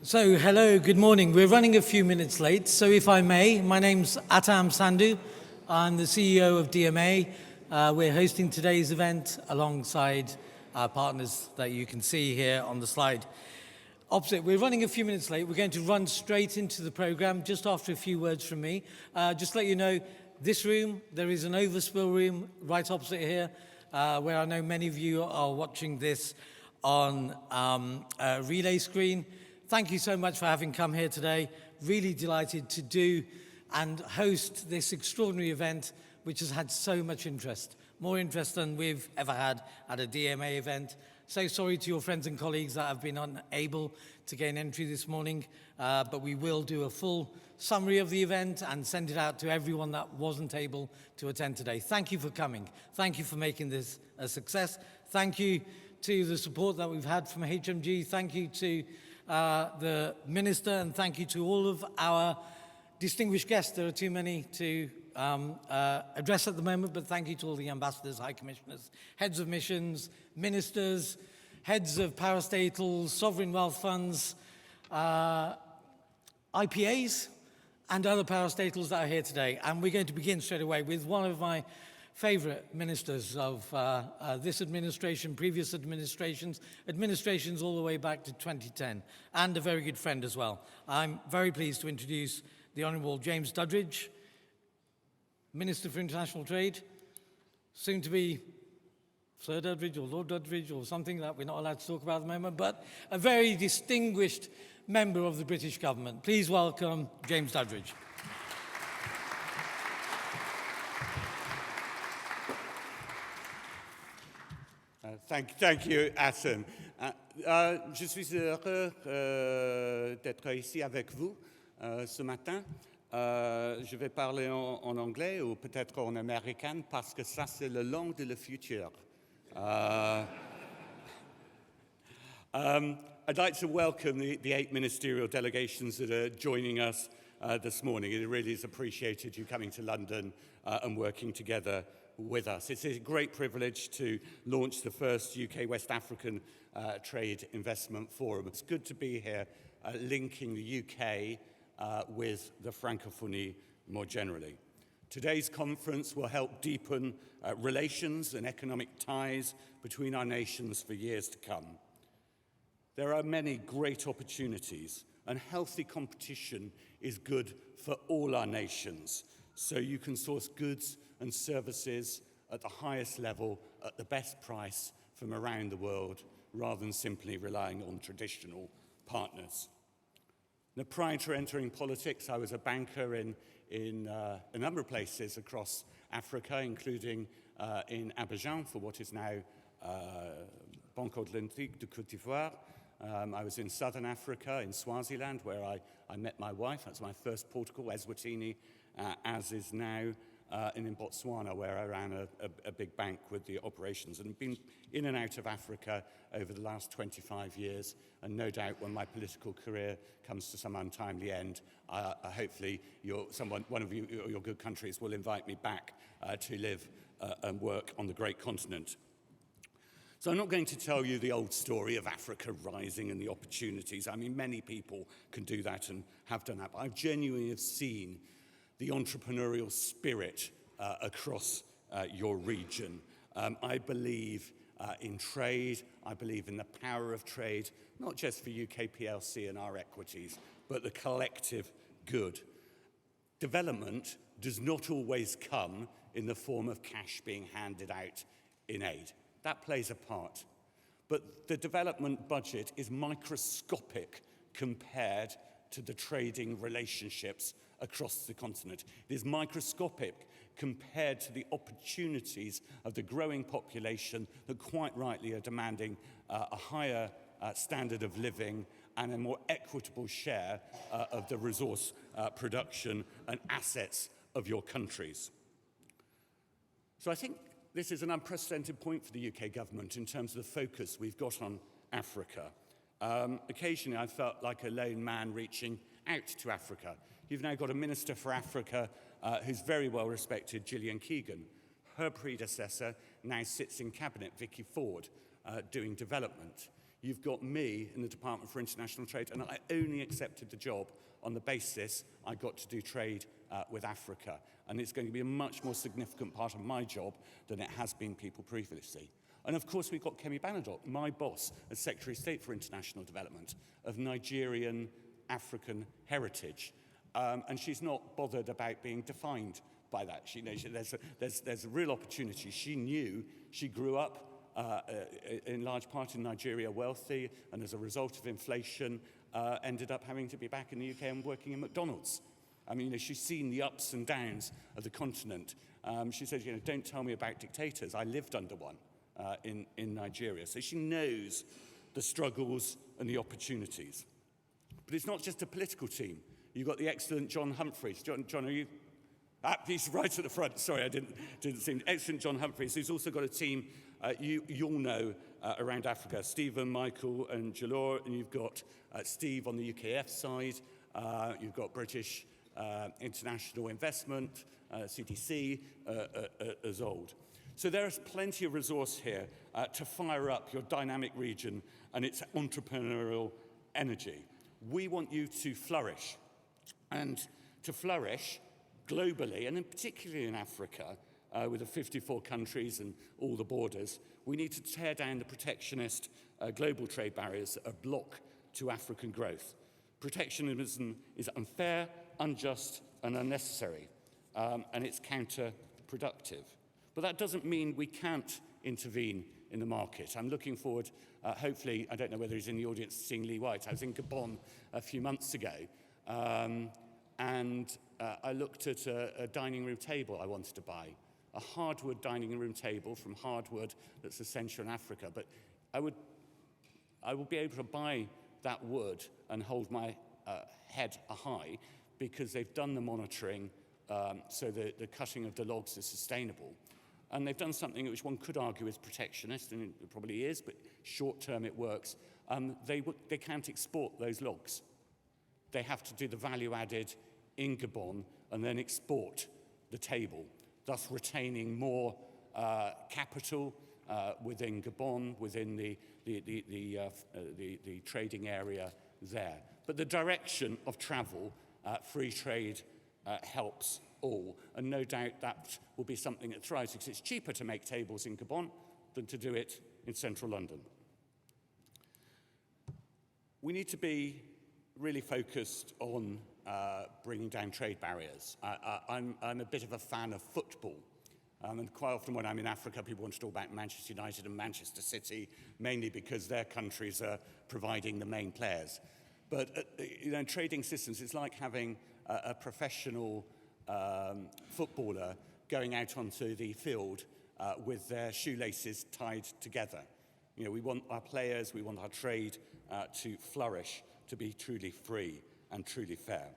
So, hello, good morning. We're running a few minutes late, so if I may, my name's Atam, Sandhu. I'm the CEO of DMA. We're hosting today's event alongside our partners that you can see here on the slide. Opposite, we're running a few minutes late. We're going to run straight into the program just after a few words from me. Just to let you know, this room, there is an overspill room right opposite here, where I know many of you are watching this on a relay screen. Thank you so much for having come here today. Really delighted to do and host this extraordinary event, which has had so much interest, more interest than we've ever had at a DMA event. So sorry to your friends and colleagues that have been unable to gain entry this morning, but we will do a full summary of the event and send it out to everyone that wasn't able to attend today. Thank you for coming. Thank you for making this a success. Thank you to the support that we've had from HMG. Thank you to the Minister, and thank you to all of our distinguished guests. There are too many to address at the moment, but thank you to all the ambassadors, high commissioners, heads of missions, ministers, heads of parastatals, sovereign wealth funds, IPAs, and other parastatals that are here today. And we're going to begin straight away with one of my favorite ministers of this administration, previous administrations all the way back to 2010, and a very good friend as well. I'm very pleased to introduce the Honourable James Duddridge, Minister for International Trade, soon to be Sir Duddridge or Lord Duddridge or something that we're not allowed to talk about at the moment, but a very distinguished member of the British government. Please welcome James Duddridge. Thank you, Atam. Je suis heureux d'être ici avec vous ce matin. Je vais parler en anglais ou peut-être en américain parce que ça, c'est la langue de le futur. I'd like to welcome the 8 ministerial delegations that are joining us this morning. It really is appreciated you coming to London and working together with us. It's a great privilege to launch the first UK West African Trade Investment Forum. It's good to be here linking the UK with the Francophonie more generally. Today's conference will help deepen relations and economic ties between our nations for years to come. There are many great opportunities, and healthy competition is good for all our nations, so you can source goods and services at the highest level at the best price from around the world, rather than simply relying on traditional partners. Now, prior to entering politics, I was a banker in a number of places across Africa, including in Abidjan for what is now Banque Atlantique de Côte d'Ivoire. I was in southern Africa, in Swaziland, where I met my wife. That's my first port of call, Eswatini, as is now. And in Botswana, where I ran a big bank with the operations, and been in and out of Africa over the last 25 years. And no doubt when my political career comes to some untimely end, hopefully one of your good countries will invite me back to live and work on the great continent. So I'm not going to tell you the old story of Africa rising and the opportunities. I mean, many people can do that and have done that. But I genuinely have seen the entrepreneurial spirit across your region. I believe in trade. I believe in the power of trade, not just for UK PLC and our equities, but the collective good. Development does not always come in the form of cash being handed out in aid. That plays a part. But the development budget is microscopic compared to the trading relationships across the continent. It is microscopic compared to the opportunities of the growing population that quite rightly are demanding a higher standard of living and a more equitable share of the resource production and assets of your countries. So I think this is an unprecedented point for the UK government in terms of the focus we've got on Africa. Occasionally I felt like a lone man reaching out to Africa. You've now got a Minister for Africa who's very well respected, Gillian Keegan. Her predecessor now sits in Cabinet, Vicky Ford, doing development. You've got me in the Department for International Trade, and I only accepted the job on the basis I got to do trade with Africa. And it's going to be a much more significant part of my job than it has been people previously. And of course, we've got Kemi Banadok, my boss as Secretary of State for International Development, of Nigerian African heritage. And she's not bothered about being defined by that. She knows there's a real opportunity. She grew up in large part in Nigeria wealthy, and as a result of inflation, ended up having to be back in the UK and working in McDonald's. I mean, she's seen the ups and downs of the continent. She says, don't tell me about dictators. I lived under one in Nigeria. So she knows the struggles and the opportunities. But it's not just a political team. You've got the excellent John Humphreys. John, are you? He's right at the front. Sorry, I didn't see. Excellent John Humphreys, who's also got a team you'll know around Africa. Stephen, Michael, and Jalor. And you've got Steve on the UKEF side. You've got British International Investment, CDC, as old. So there is plenty of resource here to fire up your dynamic region and its entrepreneurial energy. We want you to flourish. And to flourish globally, and in particularly in Africa, with the 54 countries and all the borders, we need to tear down the protectionist global trade barriers that are a block to African growth. Protectionism is unfair, unjust, and unnecessary, and it's counterproductive. But that doesn't mean we can't intervene in the market. I'm looking forward, hopefully, I don't know whether he's in the audience, seeing Lee White. I was in Gabon a few months ago, and I looked at a dining room table I wanted to buy, a hardwood dining room table from hardwood that's essential in Africa. But I will be able to buy that wood and hold my head high because they've done the monitoring so that the cutting of the logs is sustainable. And they've done something which one could argue is protectionist, and it probably is, but short-term it works. They can't export those logs. They have to do the value added in Gabon and then export the table, thus retaining more capital within Gabon, within the trading area there. But the direction of travel, free trade helps all, and no doubt that will be something that thrives because it's cheaper to make tables in Gabon than to do it in central London. We need to be really focused on bringing down trade barriers. I'm a bit of a fan of football. And quite often when I'm in Africa, people want to talk about Manchester United and Manchester City, mainly because their countries are providing the main players. But trading systems, it's like having a professional footballer going out onto the field with their shoelaces tied together. We want our players, we want our trade to flourish, to be truly free and truly fair.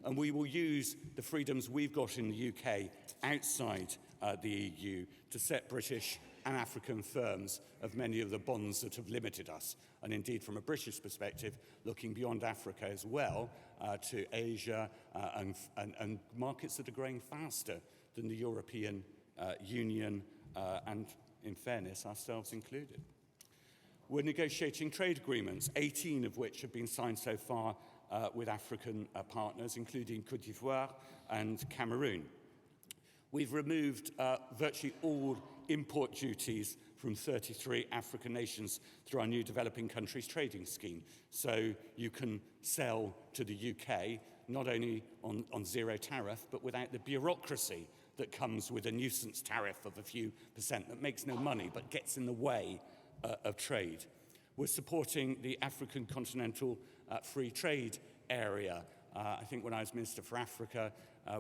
And we will use the freedoms we've got in the UK outside the EU to set British and African firms of many of the bonds that have limited us. And indeed, from a British perspective, looking beyond Africa as well to Asia and markets that are growing faster than the European Union and, in fairness, ourselves included. We're negotiating trade agreements, 18 of which have been signed so far with African partners, including Cote d'Ivoire and Cameroon. We've removed virtually all import duties from 33 African nations through our new developing countries trading scheme. So you can sell to the UK not only on zero tariff, but without the bureaucracy that comes with a nuisance tariff of a few percent that makes no money but gets in the way of trade. We're supporting the African Continental Free Trade Area. I think when I was Minister for Africa,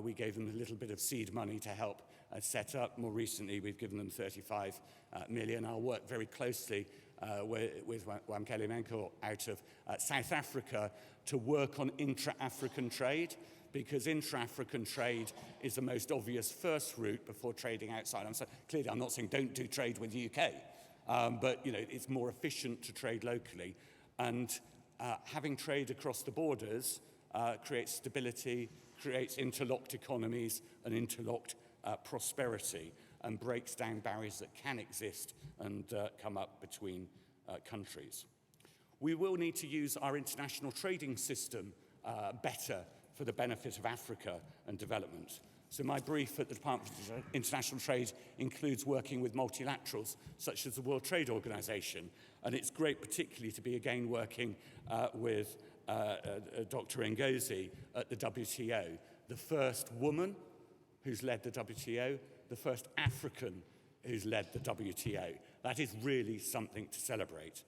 we gave them a little bit of seed money to help set up. More recently, we've given them 35 million. I'll work very closely with Wamkele Menko out of South Africa to work on intra-African trade, because intra-African trade is the most obvious first route before trading outside. Clearly, I'm not saying don't do trade with the UK, but it's more efficient to trade locally. And having trade across the borders creates stability, creates interlocked economies and interlocked prosperity, and breaks down barriers that can exist and come up between countries. We will need to use our international trading system better for the benefit of Africa and development. So my brief at the Department of International Trade includes working with multilaterals such as the World Trade Organization, and it's great particularly to be again working with Dr. Ngozi at the WTO, the first woman who's led the WTO, the first African who's led the WTO. That is really something to celebrate.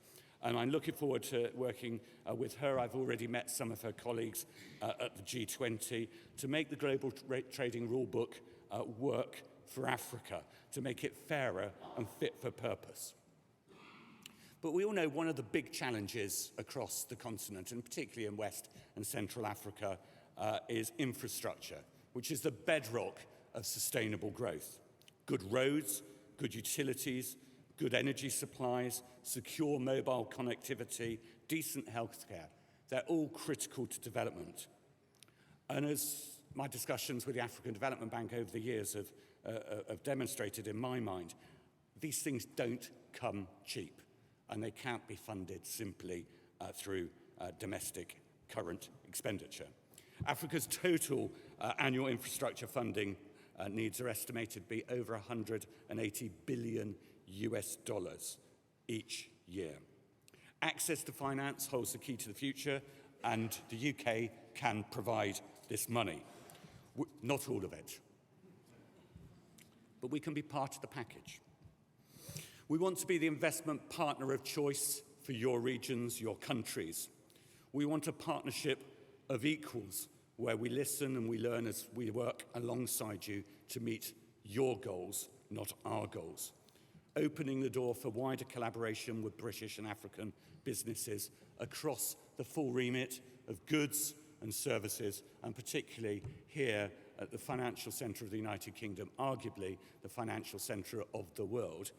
And I'm looking forward to working with her. I've already met some of her colleagues at the G20 to make the global trading rulebook work for Africa, to make it fairer and fit for purpose. But we all know one of the big challenges across the continent, and particularly in West and Central Africa, is infrastructure, which is the bedrock of sustainable growth. Good roads, good utilities, good energy supplies, secure mobile connectivity, decent healthcare. They're all critical to development. And as my discussions with the African Development Bank over the years have demonstrated in my mind, these things don't come cheap, and they can't be funded simply through domestic current expenditure. Africa's total annual infrastructure funding needs are estimated to be over $180 billion each year. Access to finance holds the key to the future, and the UK can provide this money. Not all of it, but we can be part of the package. We want to be the investment partner of choice for your regions, your countries. We want a partnership of equals, where we listen and we learn as we work alongside you to meet your goals, not our goals. Opening the door for wider collaboration with British and African businesses across the full remit of goods and services, and particularly here at the financial centre of the United Kingdom, arguably the financial centre of the world,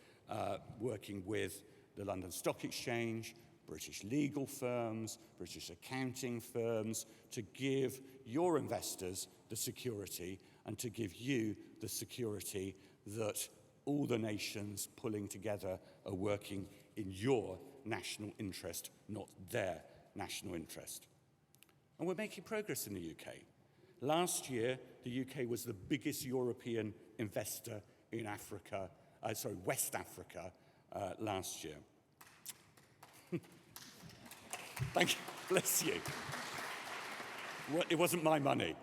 working with the London Stock Exchange, British legal firms, British accounting firms, to give your investors the security and to give you the security that all the nations pulling together are working in your national interest, not their national interest. And we're making progress in the UK. Last year, the UK was the biggest European investor in Africa, West Africa, last year. Thank you, bless you. Well, it wasn't my money.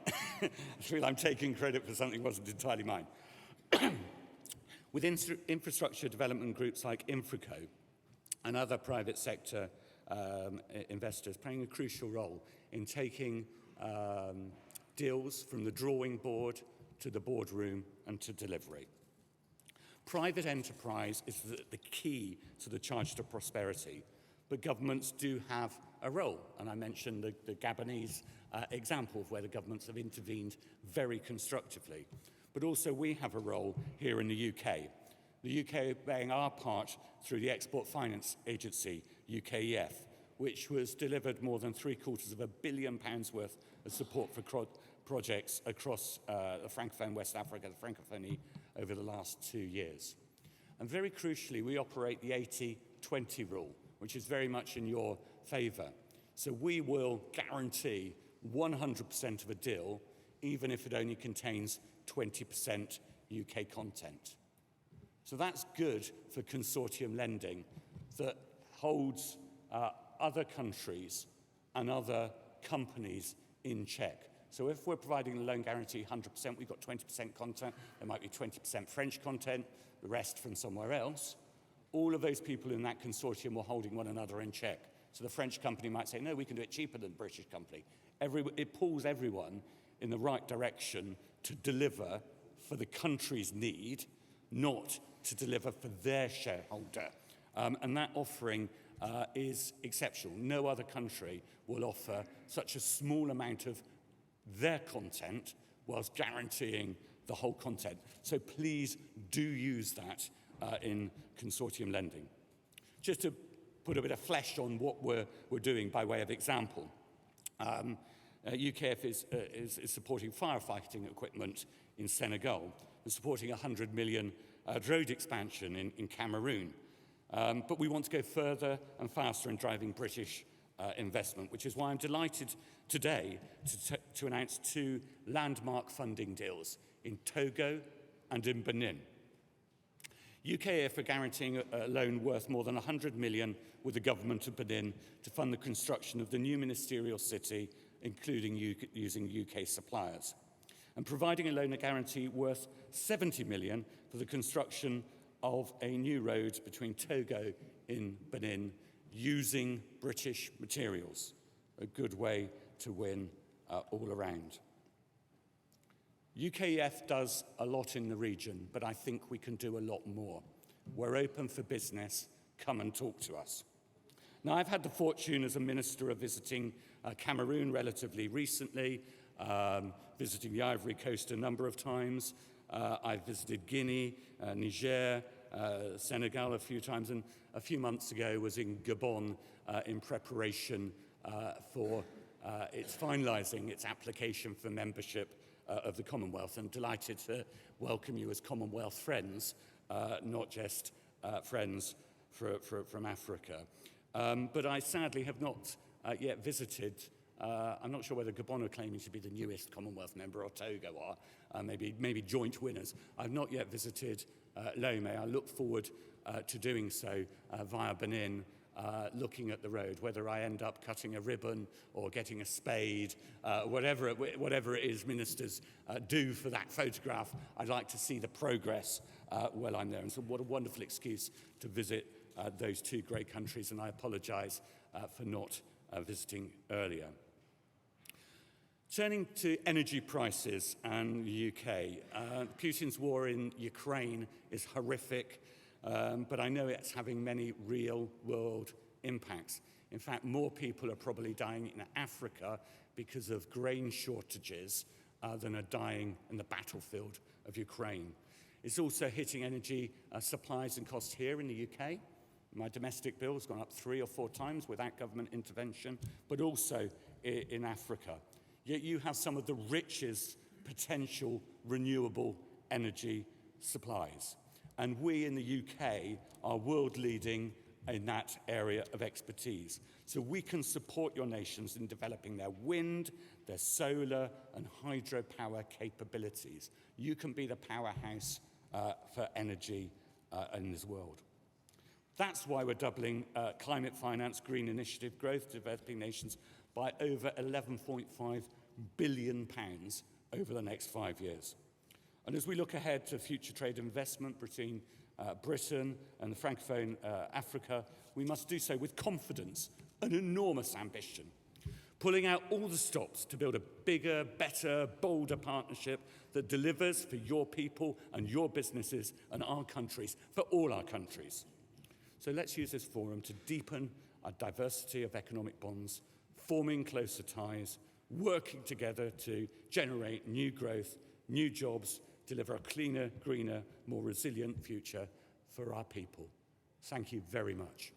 I feel I'm taking credit for something that wasn't entirely mine. With infrastructure development groups like Infraco and other private sector investors playing a crucial role in taking deals from the drawing board to the boardroom and to delivery. Private enterprise is the key to the charge to prosperity, but governments do have a role. And I mentioned the Gabonese example of where the governments have intervened very constructively. But also we have a role here in the UK. The UK playing our part through the Export Finance Agency, UKEF, which was delivered more than £750 million worth of support for projects across the Francophone West Africa, the Francophonie, over the last 2 years. And very crucially, we operate the 80-20 rule, which is very much in your favour. So we will guarantee 100% of a deal, even if it only contains 20% UK content. So that's good for consortium lending that holds other countries and other companies in check. So if we're providing a loan guarantee 100%, we've got 20% content, there might be 20% French content, the rest from somewhere else. All of those people in that consortium were holding one another in check. So the French company might say, no, we can do it cheaper than the British company. It pulls everyone in the right direction to deliver for the country's need, not to deliver for their shareholder. And that offering is exceptional. No other country will offer such a small amount of their content whilst guaranteeing the whole content. So please do use that in consortium lending. Just to put a bit of flesh on what we're doing by way of example. UKEF is supporting firefighting equipment in Senegal and supporting 100 million road expansion in Cameroon. But we want to go further and faster in driving British investment, which is why I'm delighted today to announce 2 landmark funding deals in Togo and in Benin. UKEF are guaranteeing a loan worth more than 100 million with the government of Benin to fund the construction of the new ministerial city, including using UK suppliers, and providing a loan guarantee worth 70 million for the construction of a new road between Togo in Benin using British materials. A good way to win all around. UKEF does a lot in the region, but I think we can do a lot more. We're open for business. Come and talk to us. Now, I've had the fortune as a minister of visiting Cameroon relatively recently, visiting the Ivory Coast a number of times. I've visited Guinea, Niger, Senegal a few times, and a few months ago was in Gabon in preparation for its finalising its application for membership of the Commonwealth, and delighted to welcome you as Commonwealth friends, not just friends from Africa. But I sadly have not yet visited, I'm not sure whether Gabon are claiming to be the newest Commonwealth member or Togo are, maybe joint winners. I've not yet visited Lomé. I look forward to doing so via Benin, looking at the road, whether I end up cutting a ribbon or getting a spade, whatever it is ministers do for that photograph. I'd like to see the progress while I'm there. And so what a wonderful excuse to visit those 2 great countries, and I apologise for not visiting earlier. Turning to energy prices and the UK, Putin's war in Ukraine is horrific, but I know it's having many real-world impacts. In fact, more people are probably dying in Africa because of grain shortages than are dying in the battlefield of Ukraine. It's also hitting energy supplies and costs here in the UK. My domestic bill has gone up 3 or 4 times without government intervention, but also in Africa. Yet you have some of the richest potential renewable energy supplies. And we in the UK are world leading in that area of expertise. So we can support your nations in developing their wind, their solar and hydropower capabilities. You can be the powerhouse for energy in this world. That's why we're doubling climate finance green initiative growth to developing nations by over £11.5 billion over the next 5 years. And as we look ahead to future trade investment between Britain and the Francophone Africa, we must do so with confidence and enormous ambition, pulling out all the stops to build a bigger, better, bolder partnership that delivers for your people and your businesses and our countries, for all our countries. So let's use this forum to deepen our diversity of economic bonds, forming closer ties, working together to generate new growth, new jobs, deliver a cleaner, greener, more resilient future for our people. Thank you very much.